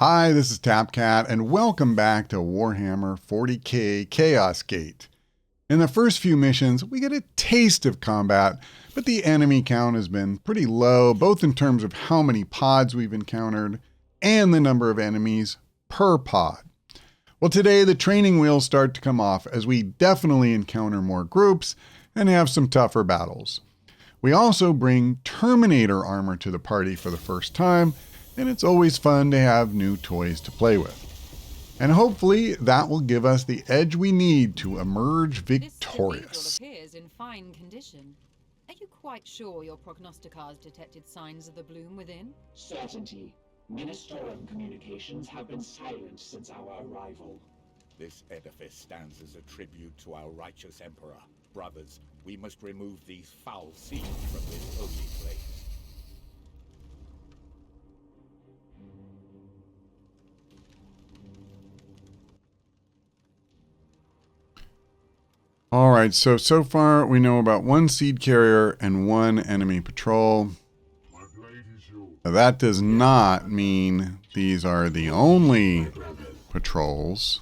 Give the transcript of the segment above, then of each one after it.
Hi, this is TapCat, and welcome back to Warhammer 40K Chaos Gate. In the first few missions, we get a taste of combat, but the enemy count has been pretty low, both in terms of how many pods we've encountered and the number of enemies per pod. Well, today the training wheels start to come off as we definitely encounter more groups and have some tougher battles. We also bring Terminator armor to the party for the first time, and it's always fun to have new toys to play with. And hopefully that will give us the edge we need to emerge victorious. This appears in fine condition. Are you quite sure your prognosticars detected signs of the bloom within? Certainty. Ministorum communications have been silent since our arrival. This edifice stands as a tribute to our righteous emperor. Brothers, we must remove these foul seeds from this holy place. All right, so far we know about one seed carrier and one enemy patrol. Now, that does not mean these are the only patrols.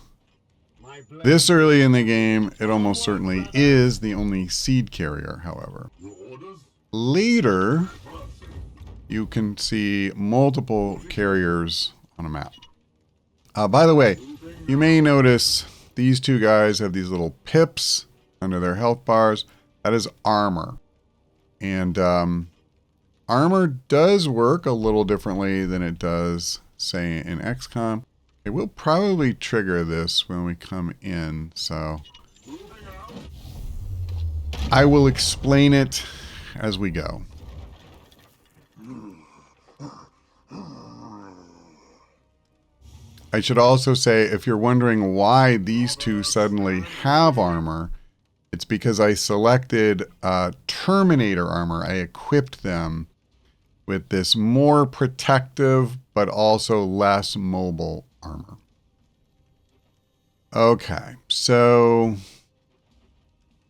This early in the game, it almost certainly is the only seed carrier, however. Later, you can see multiple carriers on a map. By the way, you may notice these two guys have these little pips under their health bars. That is armor. And armor does work a little differently than it does, say, in XCOM. It will probably trigger this when we come in, so I will explain it as we go. I should also say, if you're wondering why these two suddenly have armor, it's because I selected Terminator armor. I equipped them with this more protective, but also less mobile armor. Okay, so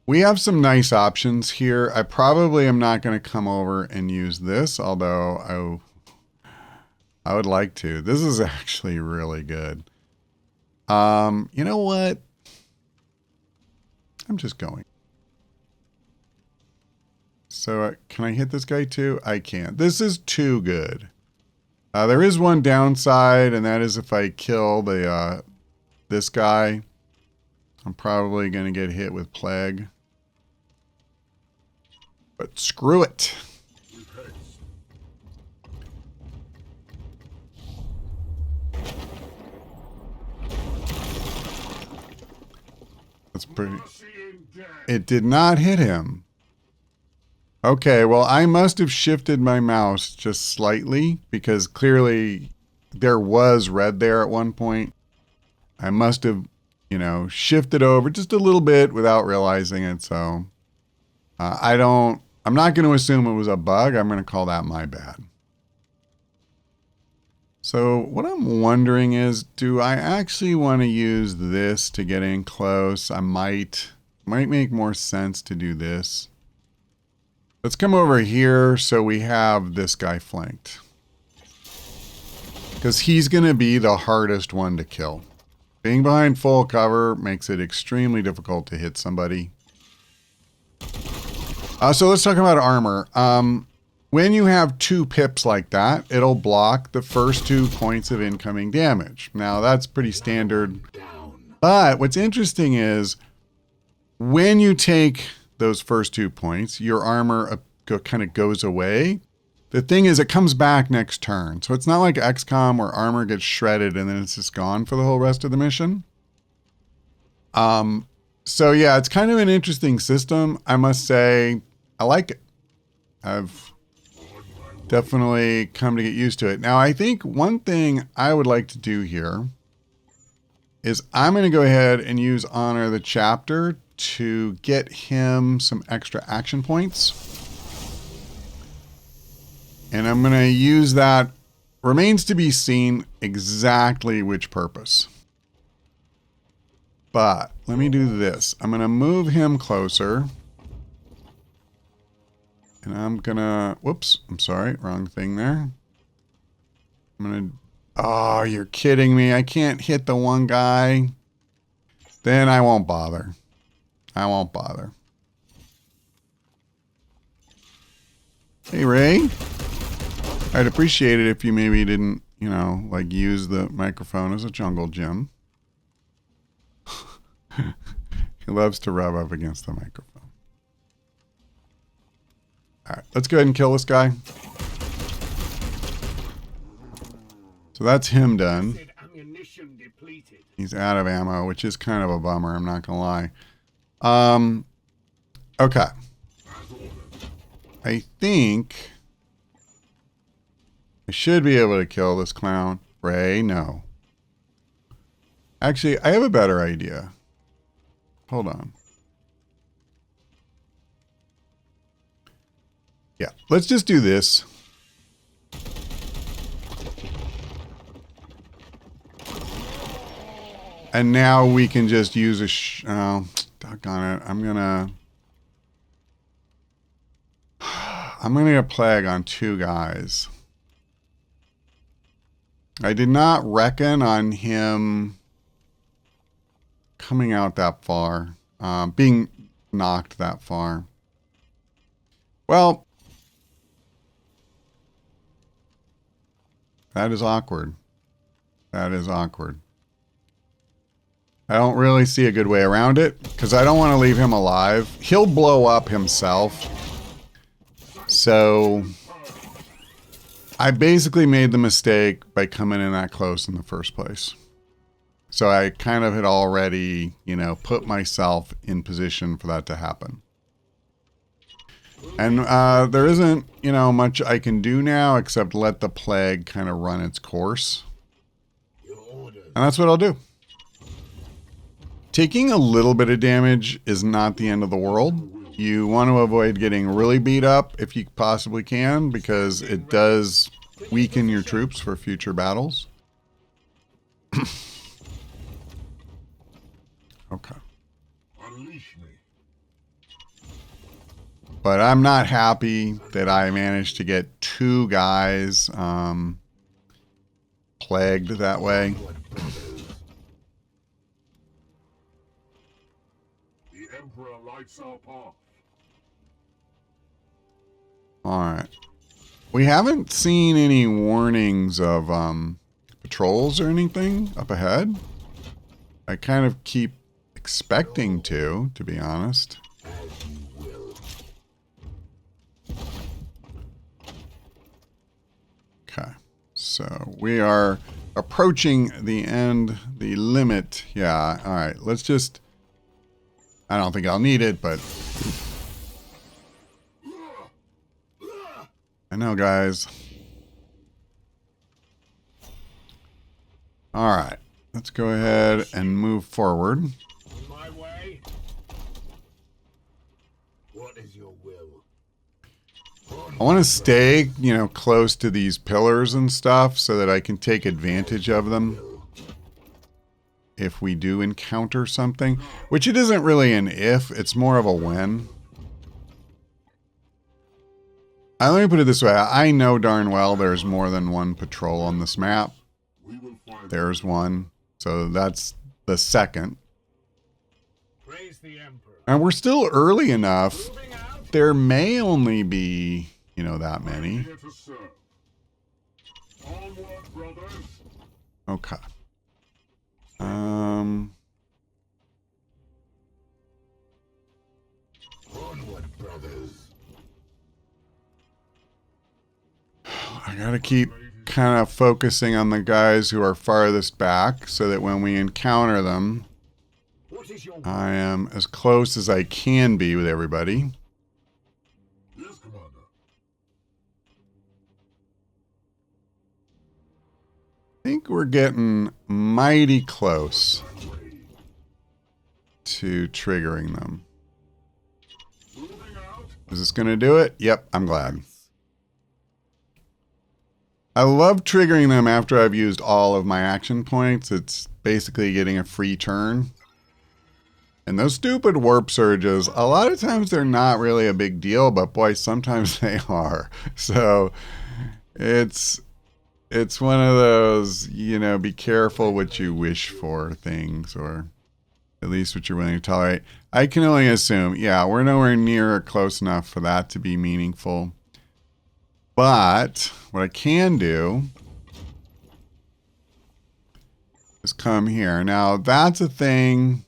we have some nice options here. I probably am not going to come over and use this, although I would like to. This is actually really good. You know what? I'm just going. So can I hit this guy too? I can't. This is too good. There is one downside, and that is if I kill the this guy, I'm probably going to get hit with plague. But screw it. That's pretty. It did not hit him. Okay, well, I must have shifted my mouse just slightly because clearly there was red there at one point. I must have, shifted over just a little bit without realizing it. So I'm not going to assume it was a bug. I'm going to call that my bad. So what I'm wondering is, do I actually want to use this to get in close? I might make more sense to do this. Let's come over here so we have this guy flanked. Because he's going to be the hardest one to kill. Being behind full cover makes it extremely difficult to hit somebody. So let's talk about armor. When you have two pips like that, it'll block the first 2 points of incoming damage. Now, that's pretty standard. But what's interesting is when you take those first 2 points, your armor kind of goes away. The thing is, it comes back next turn. So it's not like XCOM where armor gets shredded and then it's just gone for the whole rest of the mission. So yeah, it's kind of an interesting system. I must say, I like it. I've definitely come to get used to it. Now, I think one thing I would like to do here is I'm going to go ahead and use Honor the Chapter to get him some extra action points. And I'm going to use that. Remains to be seen exactly which purpose. But let me do this. I'm going to move him closer. And I'm going to, whoops, I'm sorry, wrong thing there. I'm going to Oh, you're kidding me. I can't hit the one guy. Then I won't bother. I won't bother. Hey, Ray. I'd appreciate it if you maybe didn't, you know, like use the microphone as a jungle gym. He loves to rub up against the microphone. All right, let's go ahead and kill this guy. So that's him done. He's out of ammo, which is kind of a bummer, I'm not gonna lie. Okay. I think I should be able to kill this clown. Ray, no. Actually, I have a better idea. Hold on. Yeah, let's just do this. And now we can just use a oh, doggone it. I'm gonna get a plague on 2 guys. I did not reckon on him coming out that far, being knocked that far. Well, that is awkward. That is awkward. I don't really see a good way around it because I don't want to leave him alive. He'll blow up himself. So I basically made the mistake by coming in that close in the first place. So I kind of had already, you know, put myself in position for that to happen. And there isn't, you know, much I can do now except let the plague kind of run its course. And that's what I'll do. Taking a little bit of damage is not the end of the world. You want to avoid getting really beat up if you possibly can, because it does weaken your troops for future battles. Okay. But I'm not happy that I managed to get 2 guys plagued that way. The Emperor lights our path. Alright. We haven't seen any warnings of patrols or anything up ahead. I kind of keep expecting to be honest. Okay. So we are approaching the end, the limit. Yeah, alright. Let's just... I don't think I'll need it, but... I know, guys. Alright. Let's go ahead and move forward. On my way. What is your will? I want to stay, you know, close to these pillars and stuff so that I can take advantage of them if we do encounter something. Which it isn't really an if, it's more of a when. Let me put it this way. I know darn well there's more than one patrol on this map. There's one. So that's the second. Praise the Emperor. And we're still early enough. There may only be, you know, that many. Here to serve. Onward, brothers. Okay. Onward, brothers. I gotta keep kind of focusing on the guys who are farthest back so that when we encounter them, What is your I am as close as I can be with everybody. Yes, Commander. I think we're getting mighty close to triggering them. Moving out. Is this gonna do it? Yep, I'm glad. I love triggering them after I've used all of my action points. It's basically getting a free turn. And those stupid warp surges, a lot of times they're not really a big deal, but boy, sometimes they are. So it's It's one of those, you know, be careful what you wish for things, or at least what you're willing to tolerate. I can only assume, yeah, we're nowhere near or close enough for that to be meaningful. But what I can do is come here. Now, that's a thing.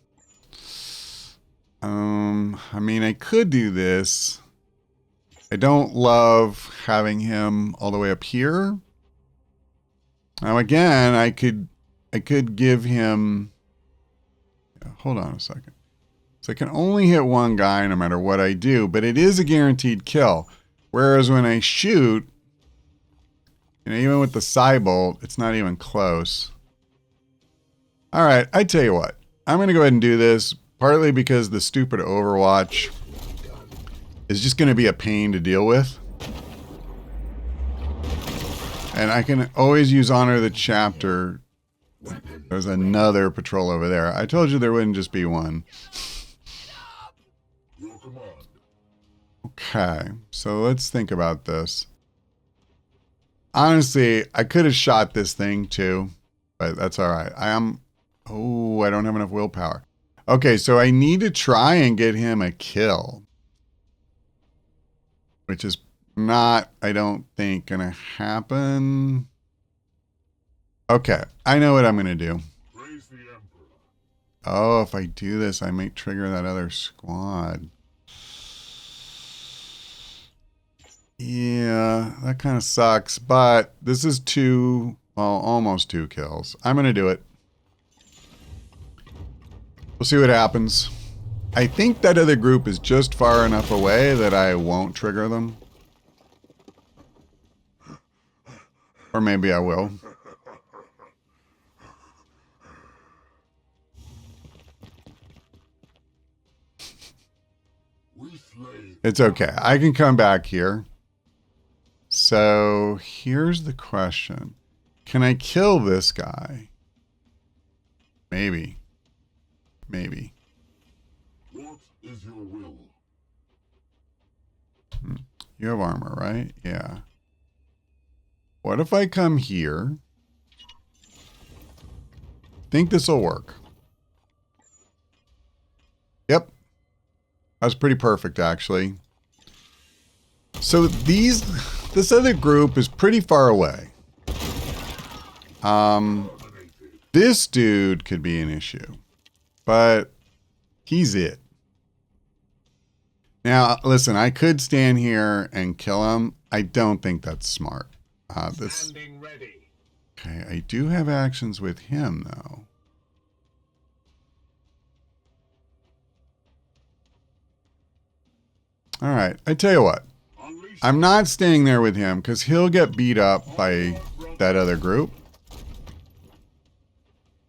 I mean, I could do this. I don't love having him all the way up here. Now, again, I could give him... Hold on a second. So I can only hit one guy no matter what I do, but it is a guaranteed kill. Whereas when I shoot, you know, even with the Cybolt, it's not even close. All right, I tell you what. I'm going to go ahead and do this, partly because the stupid Overwatch is just going to be a pain to deal with. And I can always use Honor the Chapter. There's another patrol over there. I told you there wouldn't just be one. Your command. Okay, so let's think about this. Honestly, I could have shot this thing too, but that's all right. Oh, I don't have enough willpower. Okay, so I need to try and get him a kill, which is not, I don't think, gonna happen. Okay, I know what I'm gonna do. Praise the Emperor. Oh, if I do this, I might trigger that other squad. Yeah, that kind of sucks, but this is almost 2 kills. I'm gonna do it. We'll see what happens. I think that other group is just far enough away that I won't trigger them. Or maybe I will. We slay. It's okay. I can come back here. So here's the question. Can I kill this guy? Maybe. Maybe. What is your will? You have armor, right? Yeah. What if I come here? Think this will work. Yep. That's pretty perfect, actually. So this other group is pretty far away. This dude could be an issue, but he's it. Now, listen, I could stand here and kill him. I don't think that's smart. Standing ready. Okay, I do have actions with him, though. All right, I tell you what. Unleash I'm not staying there with him because he'll get beat up by that other group.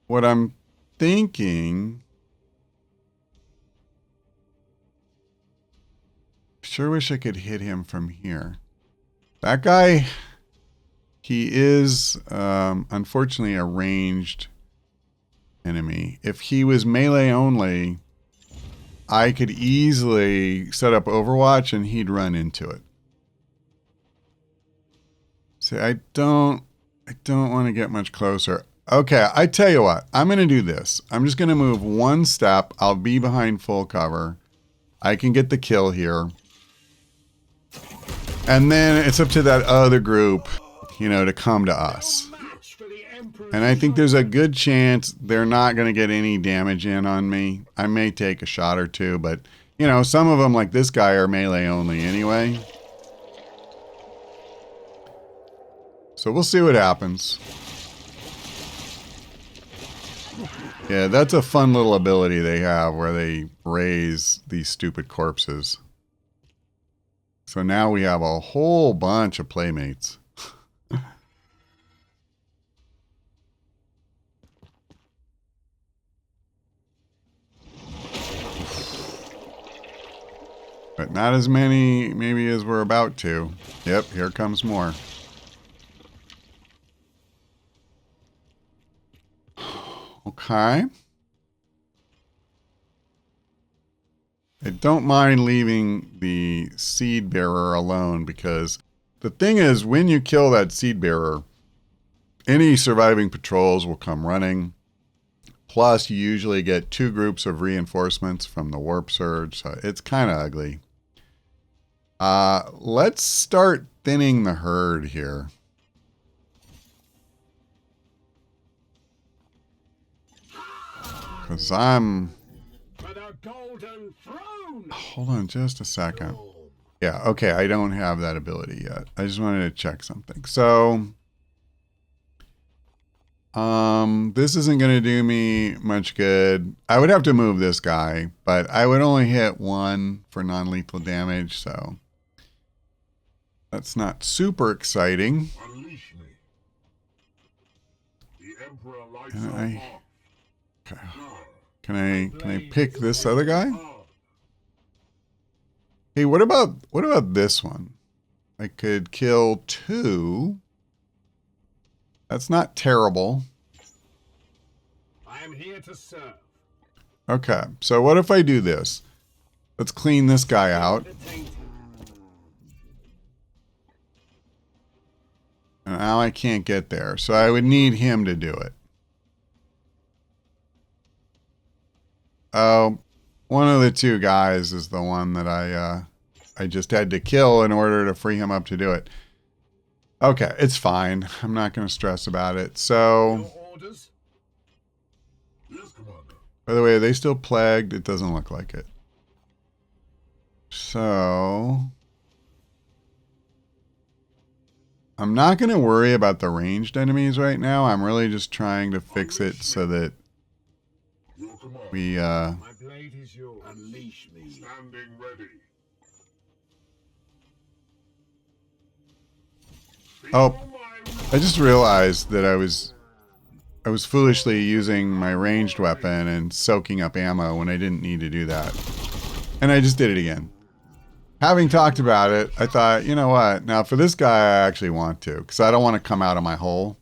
What I'm thinking... Sure wish I could hit him from here. That guy... He is, unfortunately, a ranged enemy. If he was melee only, I could easily set up Overwatch and he'd run into it. See, I don't want to get much closer. Okay, I tell you what. I'm going to do this. I'm just going to move one step. I'll be behind full cover. I can get the kill here. And then it's up to that other group, you know, to come to us. match for the Emperor's And I think there's a good chance they're not going to get any damage in on me. I may take a shot or two, but, you know, some of them, like this guy, are melee only anyway. So we'll see what happens. Yeah, that's a fun little ability they have where they raise these stupid corpses. So now we have a whole bunch of playmates. But not as many, maybe, as we're about to. Yep, here comes more. Okay. I don't mind leaving the seed bearer alone because the thing is, when you kill that seed bearer, any surviving patrols will come running. Plus, you usually get 2 groups of reinforcements from the warp surge, so it's kind of ugly. Let's start thinning the herd here. Because I'm... For the golden throne. Hold on just a second. Yeah, okay, I don't have that ability yet. I just wanted to check something. So, this isn't going to do me much good. I would have to move this guy, but I would only hit 1 for non-lethal damage, so that's not super exciting. Unleash me. The Emperor lights Can our I- path. Okay. Can I pick this other guy? Hey, what about this one? I could kill 2. That's not terrible. I am here to serve. Okay, so what if I do this? Let's clean this guy out. And now I can't get there, so I would need him to do it. Oh, one of the 2 guys is the one that I just had to kill in order to free him up to do it. Okay, it's fine. I'm not going to stress about it. So, Your orders? Yes, Commander. by the way, are they still plagued? It doesn't look like it. So, I'm not going to worry about the ranged enemies right now. I'm really just trying to fix it so that Your command. we, My blade is yours. Unleash me. Standing ready. Oh, Feel my I just realized that I was foolishly using my ranged weapon and soaking up ammo when I didn't need to do that. And I just did it again. Having talked about it, I thought, you know what? Now for this guy, I actually want to, because I don't want to come out of my hole.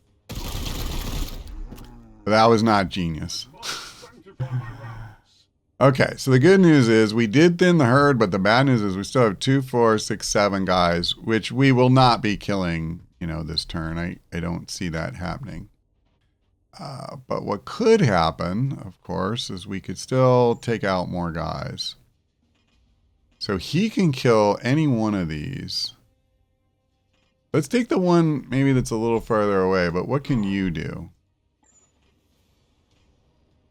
But that was not genius. sanctify my rounds. Okay, so the good news is we did thin the herd, but the bad news is we still have 2, 4, 6, 7 guys, which we will not be killing, you know, this turn. I don't see that happening. But what could happen, of course, is we could still take out more guys. So he can kill any one of these. Let's take the one maybe that's a little farther away, but what can you do?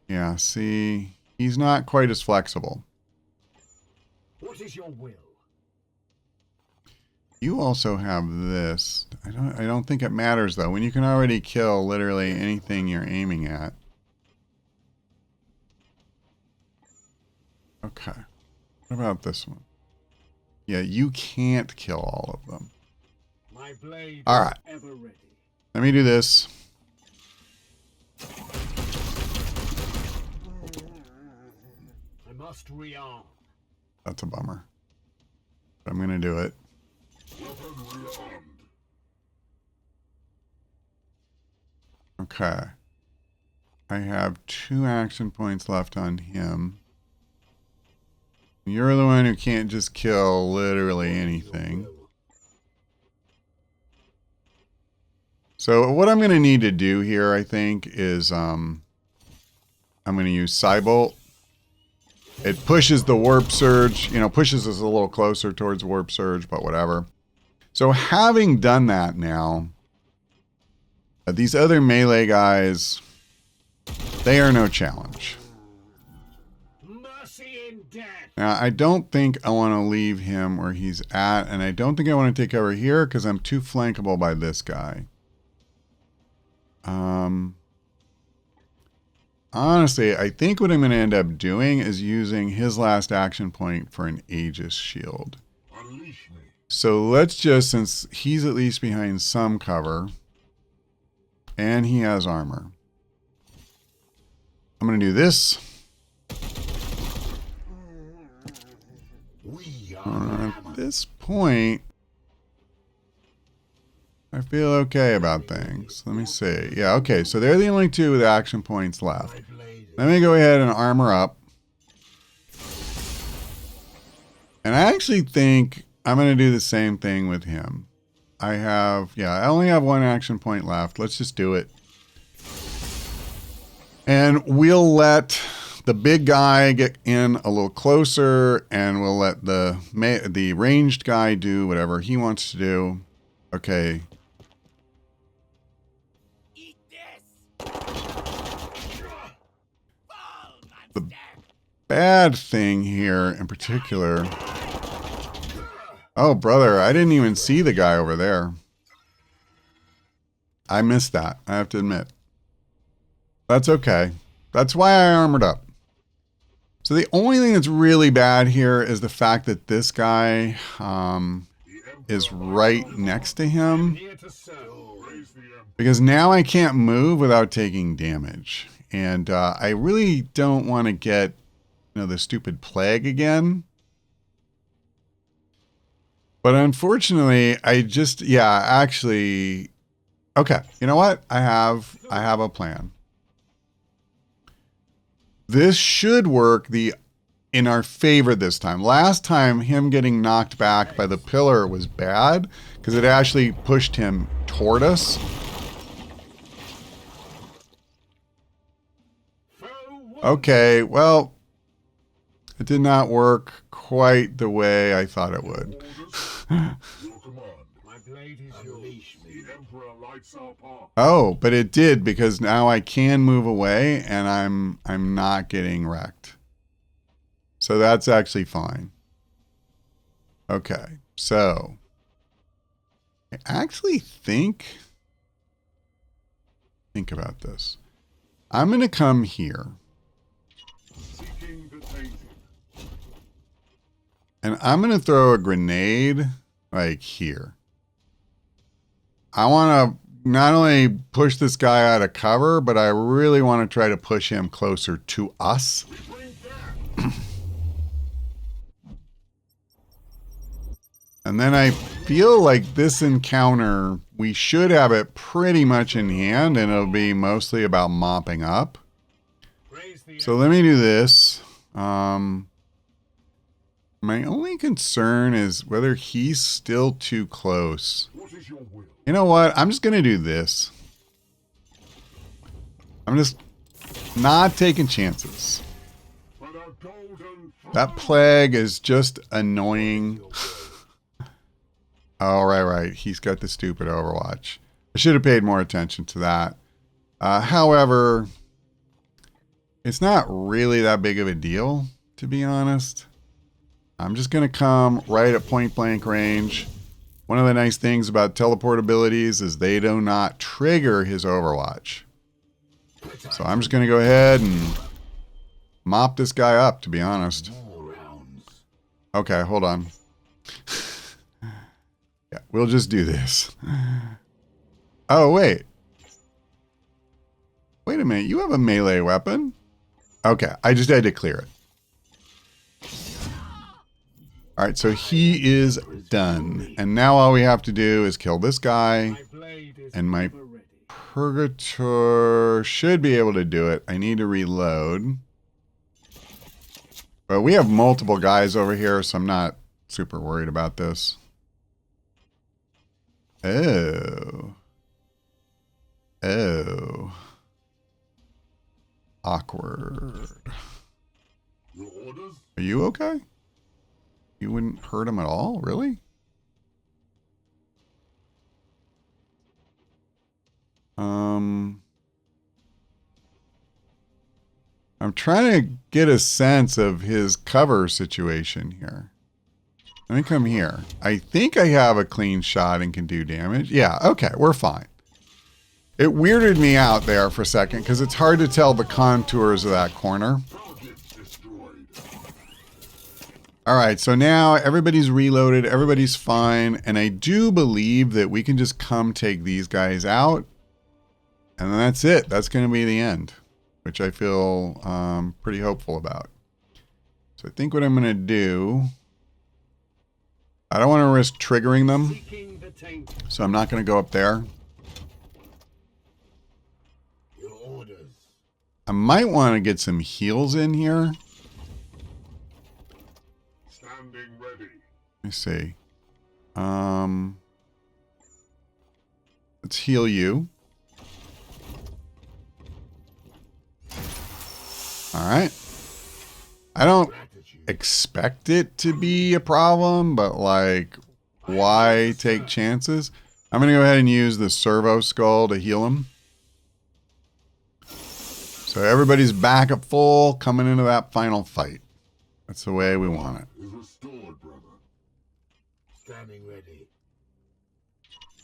Yeah, see, he's not quite as flexible. What is your will? You also have this. I don't think it matters though. When you can already kill literally anything you're aiming at. Okay. What about this one? Yeah, you can't kill all of them. My blade All right. is ever ready. Let me do this. I must rearm. That's a bummer. But I'm going to do it. Weapon rearmed. Okay. I have 2 action points left on him. You're the one who can't just kill literally anything. So what I'm going to need to do here, I think, is I'm going to use Cybolt. It pushes the warp surge, you know, pushes us a little closer towards warp surge, but whatever. So having done that now, these other melee guys, they are no challenge. Mercy in death. Now, I don't think I want to leave him where he's at, and I don't think I want to take over here because I'm too flankable by this guy. Honestly, I think what I'm going to end up doing is using his last action point for an Aegis shield. Unleash me. So let's just, since he's at least behind some cover, and he has armor, I'm going to do this. We are At this point, I feel okay about things. Let me see. Yeah, okay, so they're the only 2 with action points left. my blade. Let me go ahead and armor up. And I actually think I'm going to do the same thing with him. I only have one action point left. Let's just do it. And we'll let the big guy get in a little closer, and we'll let the ranged guy do whatever he wants to do. Okay. Eat this. The bad thing here in particular... Oh, brother, I didn't even see the guy over there. I missed that, I have to admit. That's okay. That's why I armored up. So the only thing that's really bad here is the fact that this guy is right next to him. Because now I can't move without taking damage. And I really don't want to get, the stupid plague again. But unfortunately, actually, okay. You know what? I have a plan. This should work in our favor this time. Last time, him getting knocked back by the pillar was bad because it actually pushed him toward us. Okay, well, it did not work quite the way I thought it would. Oh, but it did, because now I can move away and I'm not getting wrecked. So that's actually fine. Okay, so I actually think about this. I'm going to come here. And I'm going to throw a grenade like here. I want to not only push this guy out of cover, but I really want to try to push him closer to us. And then I feel like this encounter, we should have it pretty much in hand, and it'll be mostly about mopping up. So let me do this. My only concern is whether he's still too close. You know what? I'm just going to do this. I'm just not taking chances. That plague is just annoying. Oh, right. He's got the stupid Overwatch. I should have paid more attention to that. However, it's not really that big of a deal, to be honest. I'm just going to come right at point blank range. One of the nice things about teleport abilities is they do not trigger his Overwatch. So I'm just going to go ahead and mop this guy up, to be honest. Okay, hold on. Yeah, we'll just do this. Oh, wait. Wait a minute, you have a melee weapon? Okay, I just had to clear it. Alright, so he is done. And now all we have to do is kill this guy. And my Purgator should be able to do it. I need to reload. But we have multiple guys over here, so I'm not super worried about this. Oh. Awkward. Are you okay? You wouldn't hurt him at all? Really? I'm trying to get a sense of his cover situation here. Let me come here. I think I have a clean shot and can do damage. Yeah, okay, we're fine. It weirded me out there for a second because it's hard to tell the contours of that corner. Alright, so now everybody's reloaded, everybody's fine, and I do believe that we can just come take these guys out, and then that's it. That's going to be the end, which I feel pretty hopeful about. So I think what I'm going to do, I don't want to risk triggering them, so I'm not going to go up there. I might want to get some heals in here. Let me see. Let's heal you. Alright. I don't expect it to be a problem, but like, why take chances? I'm going to go ahead and use the servo skull to heal him. So everybody's back at full, coming into that final fight. That's the way we want it. Is restored, brother. Standing ready.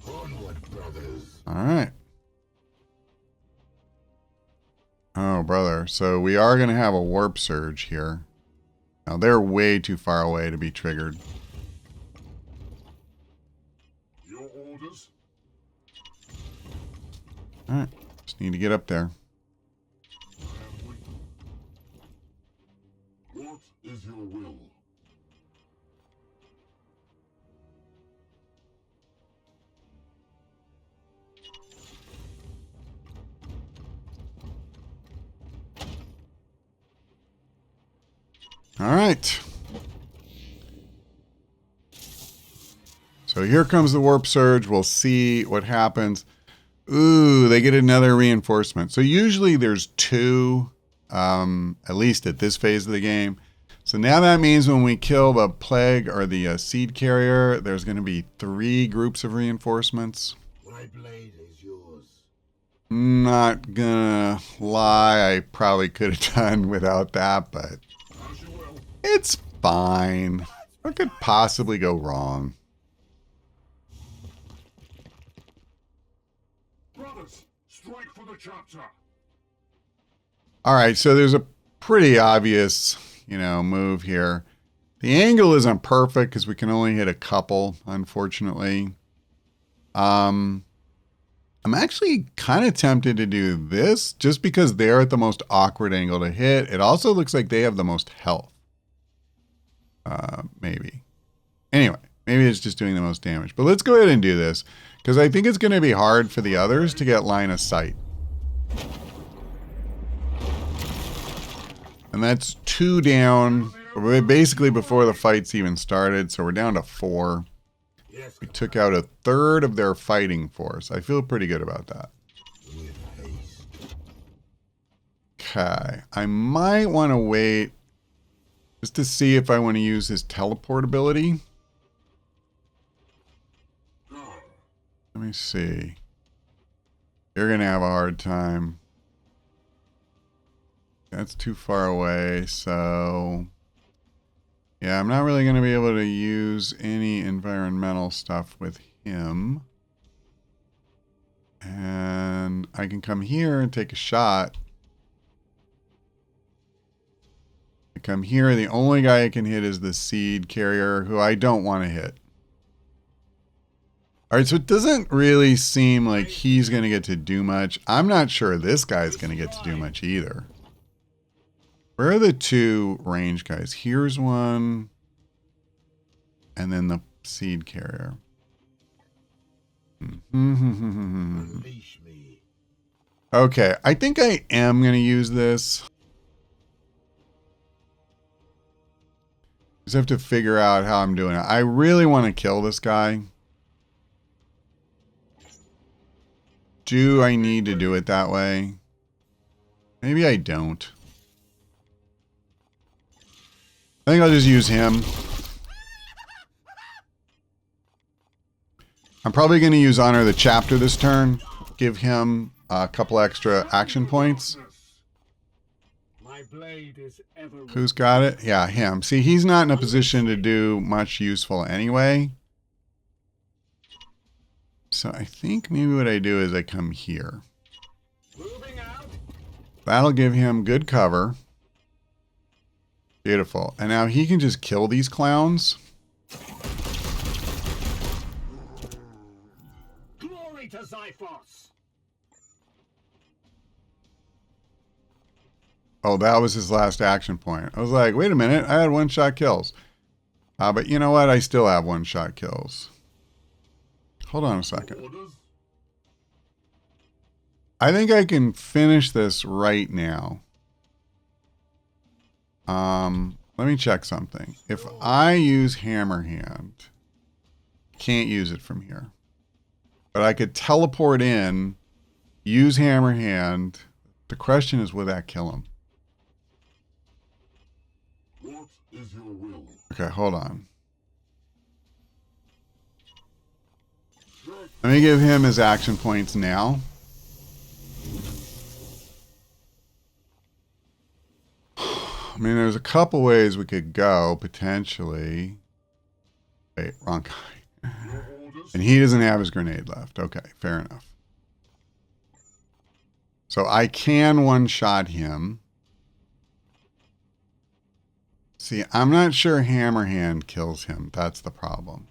Onward, brothers. Alright. Oh, brother. So we are going to have a warp surge here. Now, they're way too far away to be triggered. Your orders? Alright. Just need to get up there. I am with you. What is your will? Alright. So here comes the warp surge. We'll see what happens. Ooh, they get another reinforcement. So usually there's two, at least at this phase of the game. So now that means when we kill the plague or the seed carrier, there's going to be 3 groups of reinforcements. My blade is yours. Not gonna lie, I probably could have done without that, but As you will. it's fine. What could possibly go wrong? Brothers, strike for the chapter. All right, so there's a pretty obvious, move here. The angle isn't perfect because we can only hit a couple, unfortunately. I'm actually kind of tempted to do this just because they're at the most awkward angle to hit. It also looks like they have the most health. Maybe. Anyway, maybe it's just doing the most damage. But let's go ahead and do this because I think it's going to be hard for the others to get line of sight. And that's 2 down, basically before the fight's even started. So we're down to 4. Yes, We took out 1/3 of their fighting force. I feel pretty good about that. with haste. Okay. I might want to wait just to see if I want to use his teleport ability. Let me see. You're going to have a hard time. That's too far away, so yeah, I'm not really going to be able to use any environmental stuff with him. And I can come here and take a shot. I come here, the only guy I can hit is the seed carrier, who I don't want to hit. Alright, so it doesn't really seem like he's going to get to do much. I'm not sure this guy's going to get to do much either. Where are the 2 range guys? Here's one. And then the seed carrier. Unleash me. Okay, I think I am going to use this. Just have to figure out how I'm doing it. I really want to kill this guy. Do I need to do it that way? Maybe I don't. I think I'll just use him. I'm probably going to use Honor the Chapter this turn. Give him a couple extra action points. My blade is ever Who's got it? Yeah, him. See, he's not in a position to do much useful anyway. So I think maybe what I do is I come here. moving out. That'll give him good cover. Beautiful. And now he can just kill these clowns. Glory to Xiphos. Oh, that was his last action point. I was like, wait a minute. I had 1-shot kills. But you know what? I still have 1-shot kills. Hold on a second. Orders. I think I can finish this right now. Let me check something. If I use Hammer Hand, can't use it from here. But I could teleport in, use hammer hand. The question is, will that kill him? What is your will? Okay, hold on. Let me give him his action points now. I mean, there's a couple ways we could go, potentially. Wait, wrong guy. And he doesn't have his grenade left. Okay, fair enough. So I can one-shot him. See, I'm not sure hammer hand kills him. That's the problem.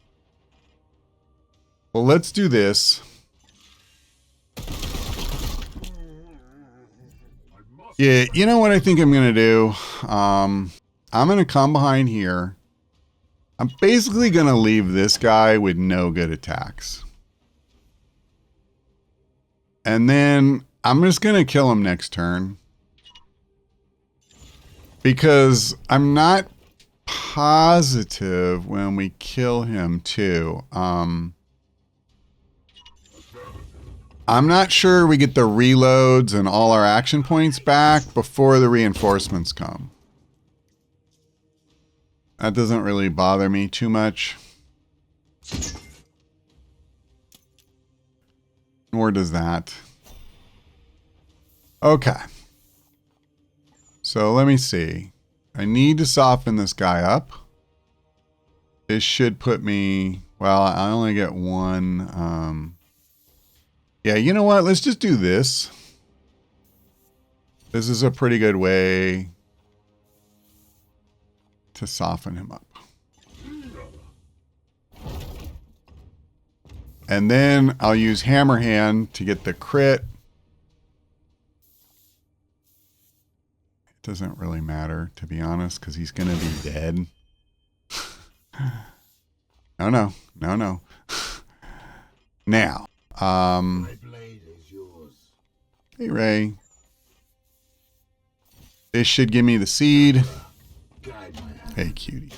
Well, let's do this. Yeah, you know what I think I'm going to do? I'm going to come behind here. I'm basically going to leave this guy with no good attacks. And then I'm just going to kill him next turn. Because I'm not positive when we kill him too. I'm not sure we get the reloads and all our action points back before the reinforcements come. That doesn't really bother me too much. Nor does that. Okay. So let me see. I need to soften this guy up. This should put me... Well, I only get one... Yeah, you know what? Let's just do this. This is a pretty good way to soften him up. And then I'll use hammer hand to get the crit. It doesn't really matter, to be honest, because he's going to be dead. No. Now. My blade is yours. Hey, Ray. This should give me the seed. Guide my hand. Hey, cutie.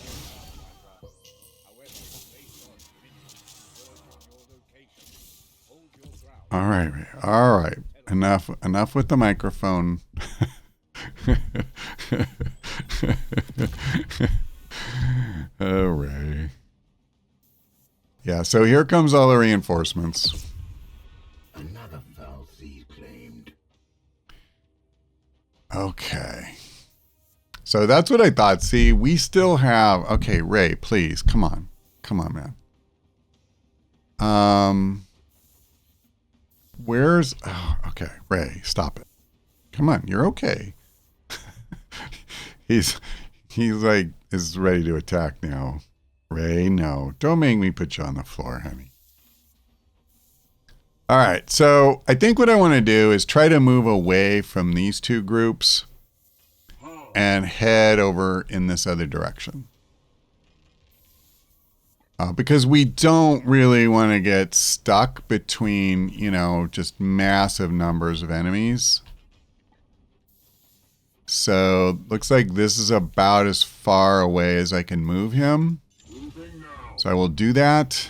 All right, Ray. All right. Enough with the microphone. Oh, Ray. Yeah, so here comes all the reinforcements. Another foul seed claimed. Okay. So that's what I thought. See, we still have... Okay, Ray, please. Come on. Come on, man. Where's... Oh, okay, Ray, stop it. Come on, you're okay. He's like, is ready to attack now. Ray, no. Don't make me put you on the floor, honey. All right, so I think what I want to do is try to move away from these two groups and head over in this other direction. Because we don't really want to get stuck between, you know, just massive numbers of enemies. So looks like this is about as far away as I can move him. So I will do that.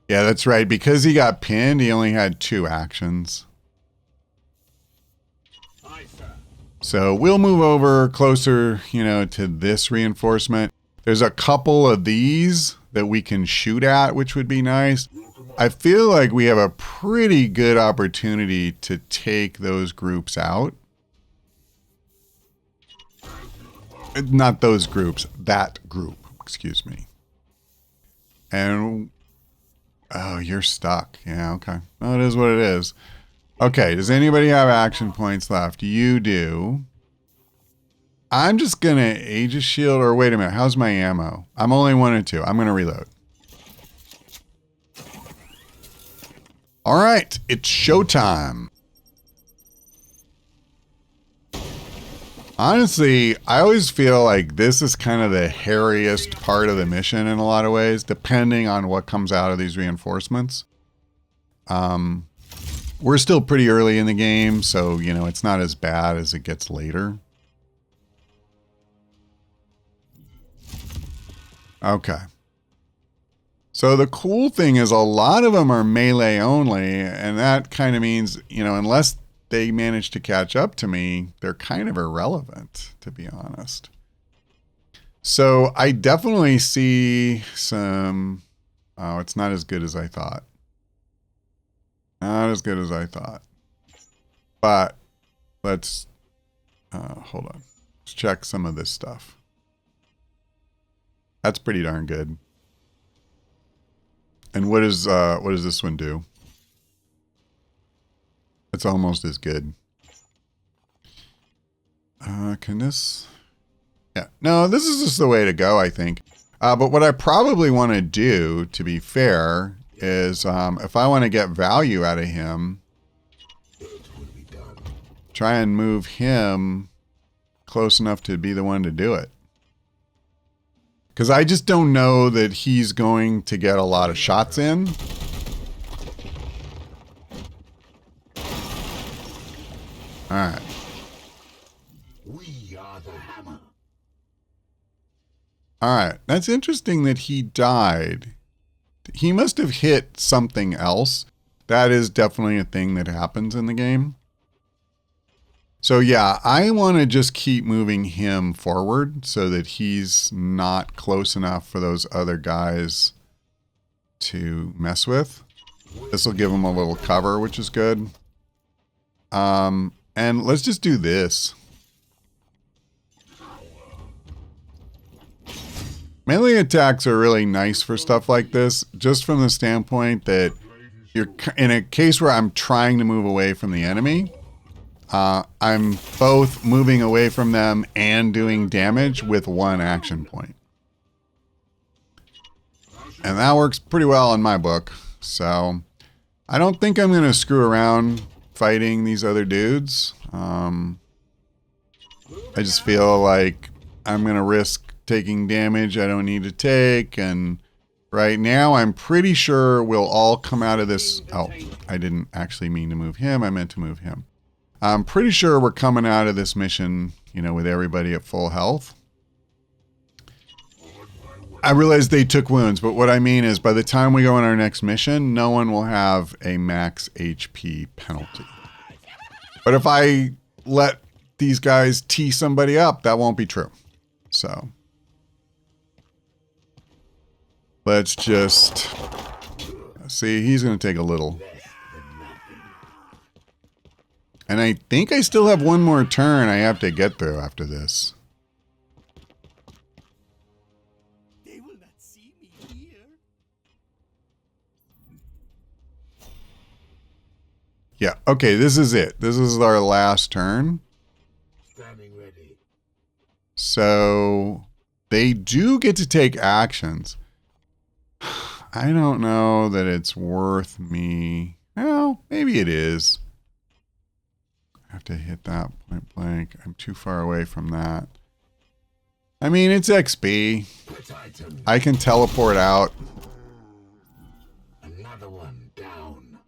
Yeah, that's right. Because he got pinned, he only had 2 actions. So we'll move over closer, you know, to this reinforcement. There's a couple of these that we can shoot at, which would be nice. I feel like we have a pretty good opportunity to take those groups out. Not those groups, that group, excuse me. And, oh, you're stuck. Yeah, okay. Well, it is what it is. Okay, does anybody have action points left? You do. I'm just going to Aegis Shield, or wait a minute, how's my ammo? I'm only 1 and 2. I'm going to reload. All right, it's showtime. Honestly, I always feel like this is kind of the hairiest part of the mission in a lot of ways, depending on what comes out of these reinforcements. We're still pretty early in the game, so, you know, it's not as bad as it gets later. Okay. So the cool thing is a lot of them are melee only, and that kind of means, you know, unless they manage to catch up to me, they're kind of irrelevant, to be honest. So I definitely see some... Oh, it's not as good as I thought. Not as good as I thought. But let's... hold on. Let's check some of this stuff. That's pretty darn good. And what does this one do? It's almost as good. Can this... Yeah. No, this is just the way to go, I think. But what I probably want to do, to be fair, is if I want to get value out of him, try and move him close enough to be the one to do it. Because I just don't know that he's going to get a lot of shots in. Alright. We are the hammer. Alright. That's interesting that he died. He must have hit something else. That is definitely a thing that happens in the game. So yeah, I want to just keep moving him forward so that he's not close enough for those other guys to mess with. This will give him a little cover, which is good. And let's just do this. Melee attacks are really nice for stuff like this, just from the standpoint that you're in a case where I'm trying to move away from the enemy. I'm both moving away from them and doing damage with one action point. And that works pretty well in my book. So I don't think I'm going to screw around fighting these other dudes. I just feel like I'm going to risk taking damage I don't need to take. And right now I'm pretty sure we'll all come out of this. Oh, I didn't actually mean to move him. I meant to move him. I'm pretty sure we're coming out of this mission, you know, with everybody at full health. I realize they took wounds, but what I mean is by the time we go on our next mission, no one will have a max HP penalty. But if I let these guys tee somebody up, that won't be true. So let's just see. He's going to take a little. And I think I still have one more turn I have to get through after this. They will not see me here. Yeah, okay, this is it. This is our last turn. Standing ready. So they do get to take actions. I don't know that it's worth me. Well, maybe it is. I have to hit that point blank. I'm too far away from that. I mean, it's XP. I can teleport out. Another one down.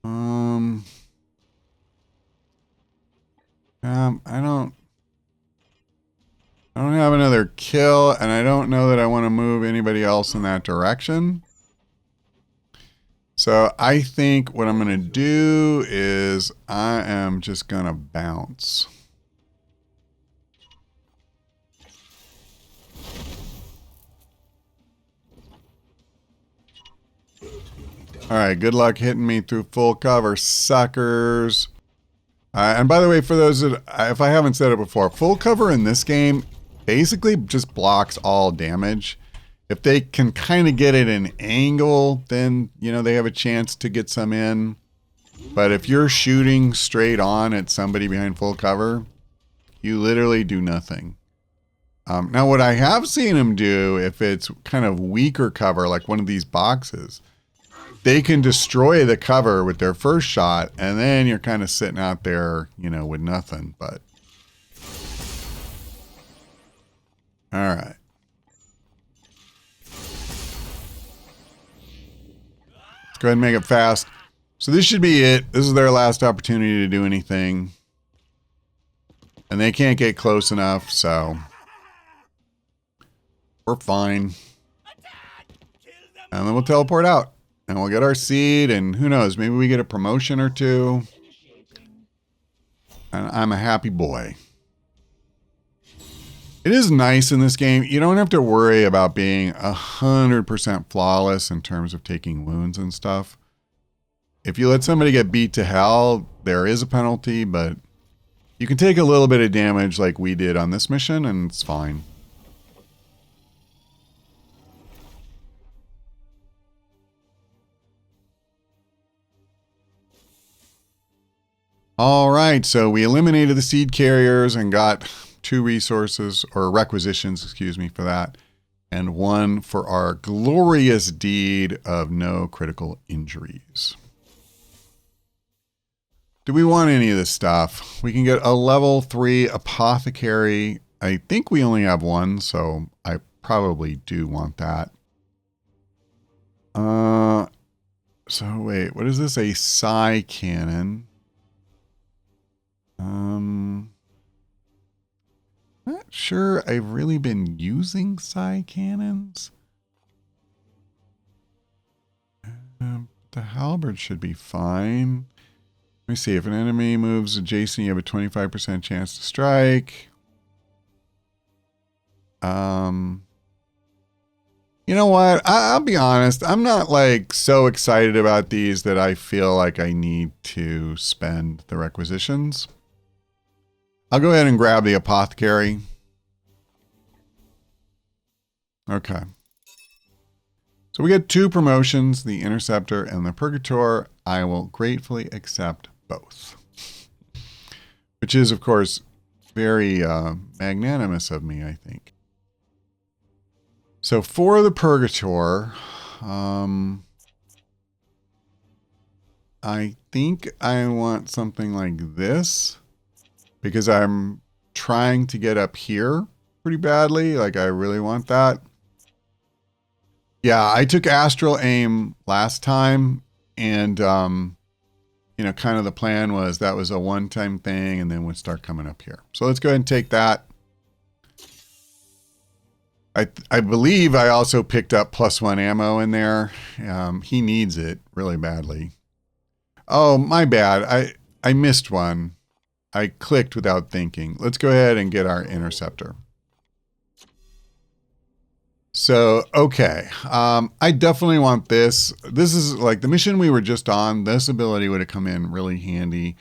I don't have another kill, and I don't know that I want to move anybody else in that direction. So I think what I'm going to do is I am just going to bounce. All right, good luck hitting me through full cover, suckers. And by the way, for those that, if I haven't said it before, full cover in this game basically just blocks all damage. If they can kind of get it an angle, then, you know, they have a chance to get some in. But if you're shooting straight on at somebody behind full cover, you literally do nothing. Now, what I have seen them do, if it's kind of weaker cover, like one of these boxes, they can destroy the cover with their first shot, and then you're kind of sitting out there, you know, with nothing. But all right. Let's go ahead and make it fast. So this should be it. This is their last opportunity to do anything. And they can't get close enough, so we're fine. And then we'll teleport out. And we'll get our seed, and who knows, maybe we get a promotion or two. And I'm a happy boy. It is nice in this game. You don't have to worry about being 100% flawless in terms of taking wounds and stuff. If you let somebody get beat to hell, there is a penalty, but you can take a little bit of damage like we did on this mission, and it's fine. All right, so we eliminated the seed carriers and got 2 resources, or requisitions, excuse me, for that, and 1 for our glorious deed of no critical injuries. Do we want any of this stuff? We can get a level 3 apothecary. I think we only have 1, so I probably do want that. So wait, what is this? A psi cannon. Not sure I've really been using psi cannons. The halberd should be fine. Let me see. If an enemy moves adjacent, you have a 25% chance to strike. You know what? I'll be honest. I'm not like so excited about these that I feel like I need to spend the requisitions. I'll go ahead and grab the apothecary. Okay. So we get 2 promotions, the interceptor and the purgator. I will gratefully accept both. Which is, of course, very magnanimous of me, I think. So for the purgator, I think I want something like this. Because I'm trying to get up here pretty badly. Like, I really want that. Yeah, I took astral aim last time. And, you know, kind of the plan was that was a one-time thing. And then we'd start coming up here. So let's go ahead and take that. I believe I also picked up +1 ammo in there. He needs it really badly. Oh, my bad. I missed one. I clicked without thinking. Let's go ahead and get our interceptor. So, okay. I definitely want this. This is like the mission we were just on. This ability would have come in really handy.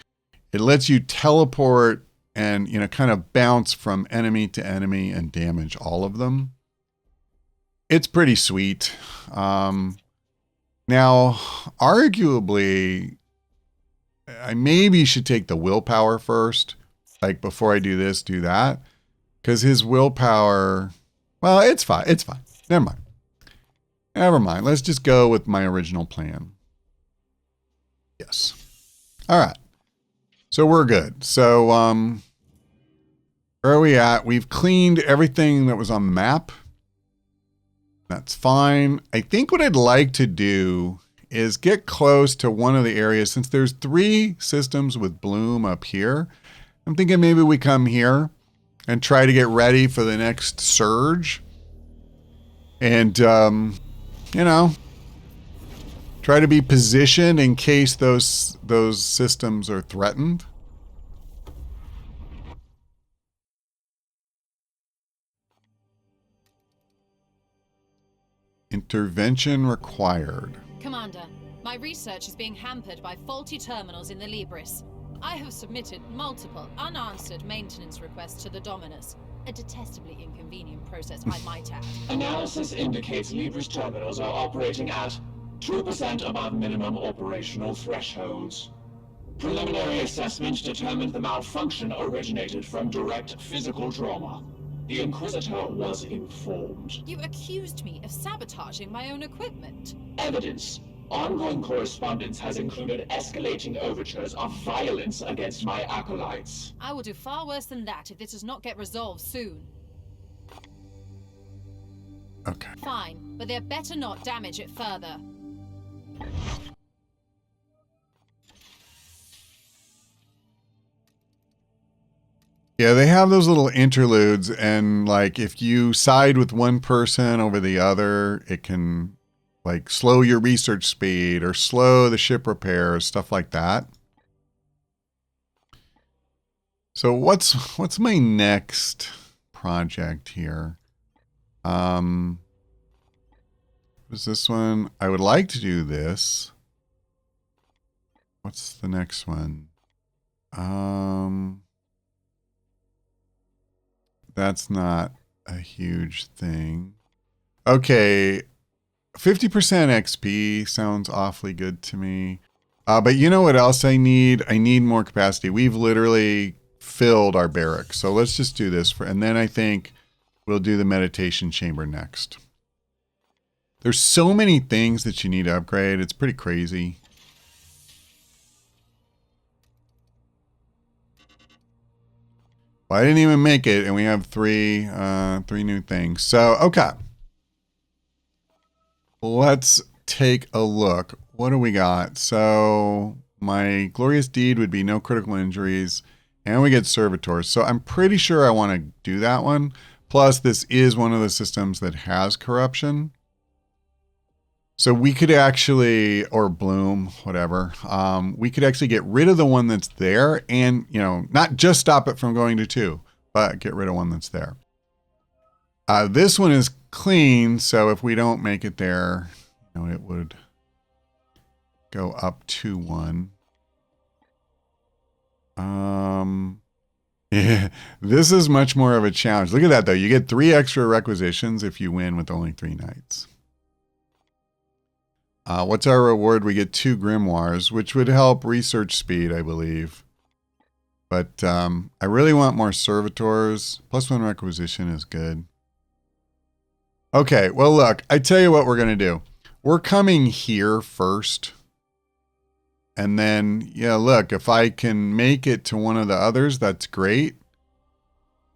It lets you teleport and, you know, kind of bounce from enemy to enemy and damage all of them. It's pretty sweet. Now, arguably, I maybe should take the willpower first. Like, before I do this, do that. Because his willpower... Well, it's fine. It's fine. Never mind. Never mind. Let's just go with my original plan. Yes. All right. So we're good. So, where are we at? We've cleaned everything that was on the map. That's fine. I think what I'd like to do is get close to one of the areas. Since there's 3 systems with bloom up here, I'm thinking maybe we come here and try to get ready for the next surge. And, you know, try to be positioned in case those systems are threatened. Intervention required. Commander, my research is being hampered by faulty terminals in the Libris. I have submitted multiple unanswered maintenance requests to the Dominus. A detestably inconvenient process, I might add. Analysis indicates Libris terminals are operating at 2% above minimum operational thresholds. Preliminary assessment determined the malfunction originated from direct physical trauma. The Inquisitor was informed. You accused me of sabotaging my own equipment. Evidence. Ongoing correspondence has included escalating overtures of violence against my acolytes. I will do far worse than that if this does not get resolved soon. Okay. Fine, but they better not damage it further. Yeah, they have those little interludes, and like if you side with one person over the other, it can like slow your research speed or slow the ship repairs, stuff like that. So what's my next project here? What is this one? I would like to do this. What's the next one? That's not a huge thing. Okay, 50% XP sounds awfully good to me. But you know what else I need? I need more capacity. We've literally filled our barracks. So let's just do this and then I think we'll do the meditation chamber next. There's so many things that you need to upgrade. It's pretty crazy. Well, I didn't even make it, and we have three new things. So, okay. Let's take a look. What do we got? So, my glorious deed would be no critical injuries, and we get servitors. So, I'm pretty sure I want to do that one. Plus, this is one of the systems that has corruption. So we could actually, or bloom, whatever, we could actually get rid of the one that's there and, you know, not just stop it from going to 2, but get rid of one that's there. This one is clean, so if we don't make it there, you know, it would go up to 1. Yeah, this is much more of a challenge. Look at that, though. You get 3 extra requisitions if you win with only 3 knights. What's our reward? We get 2 grimoires, which would help research speed, I believe. But I really want more servitors. +1 requisition is good. Okay, well, look, I tell you what we're going to do. We're coming here first. And then, yeah, look, if I can make it to one of the others, that's great.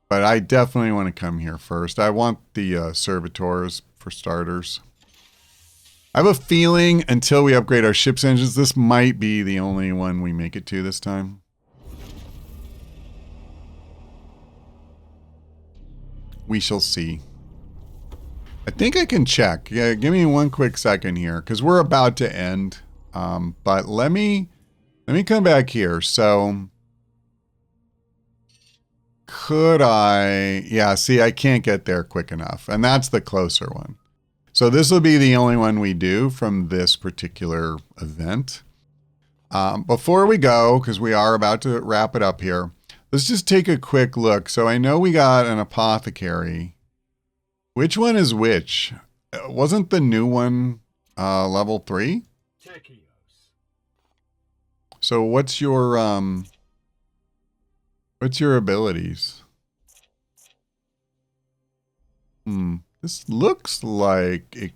But I definitely want to come here first. I want the servitors for starters. I have a feeling until we upgrade our ship's engines, this might be the only one we make it to this time. We shall see. I think I can check. Yeah, give me one quick second here because we're about to end. But let me come back here. So could I? Yeah, see, I can't get there quick enough. And that's the closer one. So this will be the only one we do from this particular event. Before we go, because we are about to wrap it up here, let's just take a quick look. So I know we got an apothecary. Which one is which? Wasn't the new one level 3? So what's your abilities? This looks like it.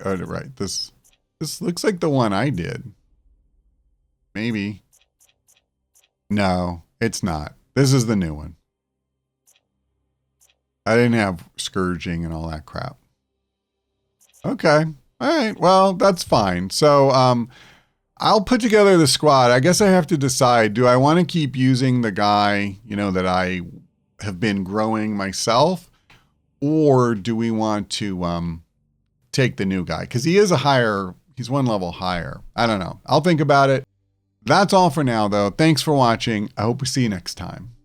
Oh, right. This looks like the one I did. Maybe. No, it's not. This is the new one. I didn't have scourging and all that crap. Okay. All right. Well, that's fine. So, I'll put together the squad. I guess I have to decide, do I want to keep using the guy, you know, that I have been growing myself? Or do we want to take the new guy? Because he is he's 1 level higher. I don't know. I'll think about it. That's all for now, though. Thanks for watching. I hope we see you next time.